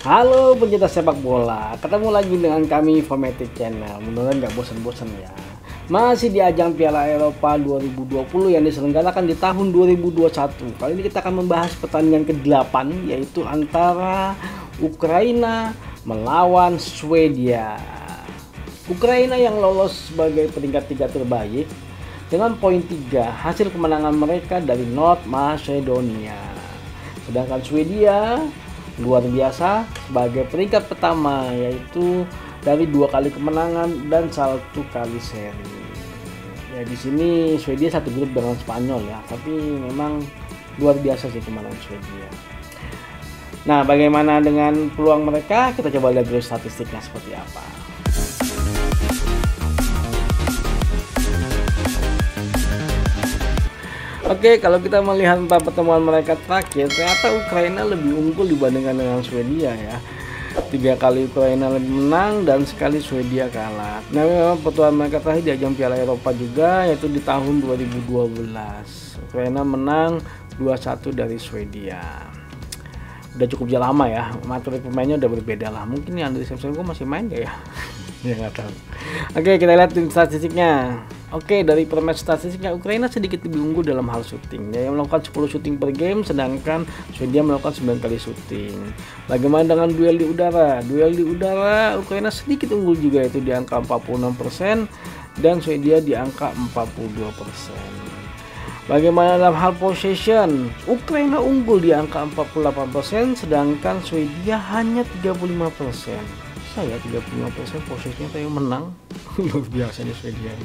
Halo pencinta sepak bola, ketemu lagi dengan kami Formatic Channel. Mudah-mudahan nggak bosan-bosan ya. Masih di ajang Piala Eropa 2020 yang diselenggarakan di tahun 2021. Kali ini kita akan membahas pertandingan ke-8, yaitu antara Ukraina melawan Swedia. Ukraina yang lolos sebagai peringkat 3 terbaik dengan poin 3 hasil kemenangan mereka dari North Macedonia. Sedangkan Swedia luar biasa sebagai peringkat pertama, yaitu dari 2 kali kemenangan dan 1 kali seri. Ya, di sini Swedia satu grup dengan Spanyol ya, tapi memang luar biasa sih kemenangan Swedia. Nah, bagaimana dengan peluang mereka? Kita coba lihat dulu statistiknya seperti apa. Oke, kalau kita melihat 4 pertemuan mereka terakhir, ternyata Ukraina lebih unggul dibandingkan dengan Swedia ya. 3 kali Ukraina lebih menang dan sekali Swedia kalah. Nah, memang pertemuan mereka terakhir di ajang Piala Eropa juga, yaitu di tahun 2012. Ukraina menang 2-1 dari Swedia. Udah cukup lama ya, materi pemainnya udah berbeda lah. Mungkin yang dari Shevchenko masih main gak ya? Ya nggak tahu. Oke, kita lihat tim statistiknya. Oke, dari permain statistiknya Ukraina sedikit lebih unggul dalam hal syuting. Dia melakukan 10 syuting per game, sedangkan Swedia melakukan 9 kali syuting. Bagaimana dengan duel di udara? Duel di udara Ukraina sedikit unggul juga, itu di angka 46% dan Swedia di angka 42%. Bagaimana dalam hal possession? Ukraina unggul di angka 48%, sedangkan Swedia hanya 35%. Saya 35% posisinya saya menang. Luar biasa nih Swedia.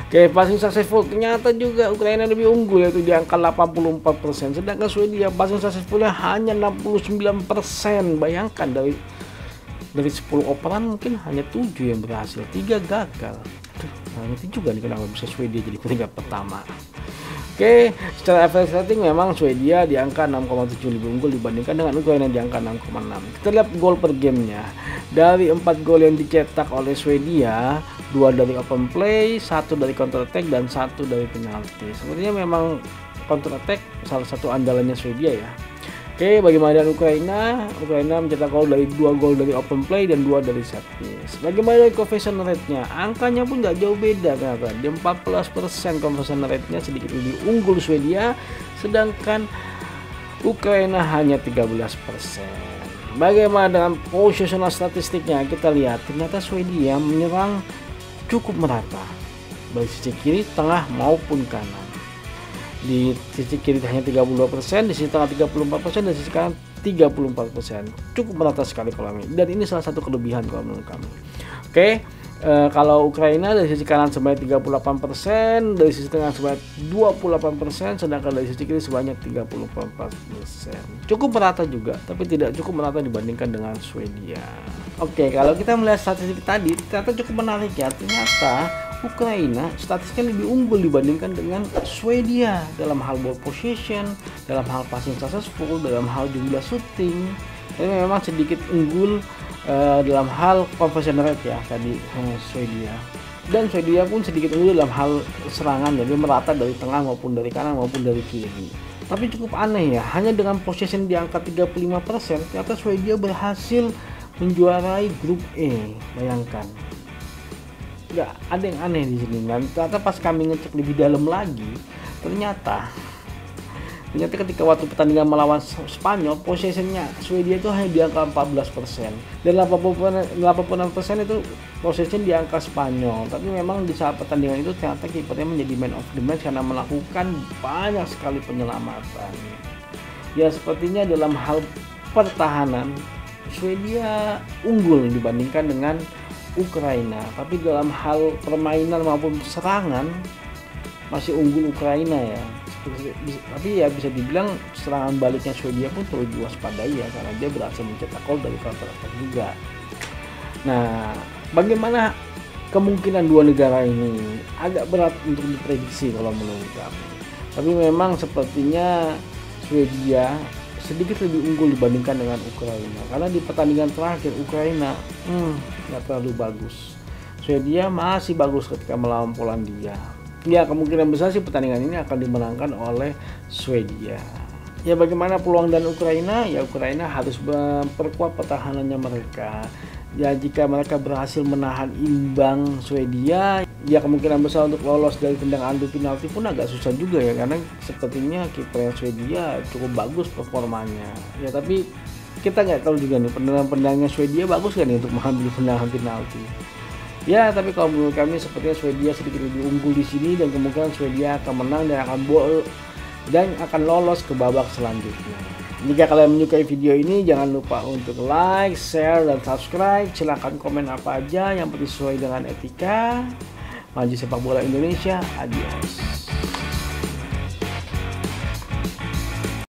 Oke, passing successful ternyata juga Ukraina lebih unggul, yaitu di angka 84%, sedangkan Swedia passing successfulnya hanya 69%. Bayangkan dari 10 operan mungkin hanya 7 yang berhasil, 3 gagal. Nah, itu juga nih kenapa bisa Swedia jadi peringkat pertama. Oke, secara average rating memang Swedia di angka 6,7 lebih unggul dibandingkan dengan Ukraina di angka 6,6. Kita lihat gol per gamenya. Dari 4 gol yang dicetak oleh Swedia, 2 dari open play, 1 dari counter attack, dan 1 dari penalti. Sepertinya memang counter attack salah satu andalannya Swedia ya. Oke, bagaimana dengan Ukraina? Ukraina mencetak gol dari 2 gol dari open play dan 2 dari set piece. Bagaimana dengan conversion rate-nya? Angkanya pun nggak jauh beda ternyata. Di 14% conversion rate-nya, sedikit lebih unggul Swedia, sedangkan Ukraina hanya 13%. Bagaimana dengan positional statistiknya? Kita lihat, ternyata Swedia menyerang cukup merata, baik sisi kiri, tengah maupun kanan. Di sisi kiri hanya 32%, di sisi tengah 34%, dan di sisi kanan 34%. Cukup merata sekali kalau ini. Dan ini salah satu kelebihan kalau menurut kami. Oke, kalau Ukraina dari sisi kanan sebanyak 38%, dari sisi tengah sebanyak 28%, sedangkan dari sisi kiri sebanyak 34%. Cukup merata juga, tapi tidak cukup merata dibandingkan dengan Swedia. Oke, kalau kita melihat statistik tadi, ternyata cukup menarik ya. Ternyata Ukraina statistiknya lebih unggul dibandingkan dengan Swedia dalam hal ball possession, dalam hal passing successful, dalam hal jumlah shooting. Tapi memang sedikit unggul dalam hal conversion rate ya tadi Swedia. Dan Swedia pun sedikit unggul dalam hal serangan, jadi merata dari tengah maupun dari kanan maupun dari kiri. Tapi cukup aneh ya, hanya dengan possession di angka 35%, ternyata Swedia berhasil menjuarai grup E. Bayangkan. Nggak ada yang aneh di sini. Dan ternyata pas kami ngecek lebih dalam lagi, ternyata ketika waktu pertandingan melawan Spanyol, possessionnya Swedia itu hanya di angka 14%, dan 86% itu possession di angka Spanyol. Tapi memang di saat pertandingan itu ternyata kipernya menjadi man of the match karena melakukan banyak sekali penyelamatan. Ya, sepertinya dalam hal pertahanan Swedia unggul dibandingkan dengan Ukraina, tapi dalam hal permainan maupun serangan masih unggul Ukraina ya. Tapi ya bisa dibilang serangan baliknya Swedia pun perlu diwaspadai ya, karena dia berhasil mencetak gol dari counter attack juga. Nah, bagaimana kemungkinan dua negara ini? Agak berat untuk diprediksi kalau menurut kami. Tapi memang sepertinya Swedia sedikit lebih unggul dibandingkan dengan Ukraina, karena di pertandingan terakhir Ukraina nggak terlalu bagus. Swedia masih bagus ketika melawan Polandia. Ya, kemungkinan besar sih pertandingan ini akan dimenangkan oleh Swedia. Ya bagaimana peluang dan Ukraina? Ya Ukraina harus memperkuat pertahanannya mereka. Ya jika mereka berhasil menahan imbang Swedia, ya kemungkinan besar untuk lolos dari tendangan adu penalti pun agak susah juga ya, karena sepertinya kiper Swedia cukup bagus performanya. Ya tapi kita nggak tahu juga nih pendang-pendangnya Swedia bagus kan nih untuk mengambil tendangan penalti. Ya tapi kalau menurut kami sepertinya Swedia sedikit lebih unggul di sini, dan kemungkinan Swedia akan menang dan akan lolos ke babak selanjutnya. Jika kalian menyukai video ini, jangan lupa untuk like, share, dan subscribe. Silahkan komen apa aja yang sesuai dengan etika. Maju sepak bola Indonesia. Adios.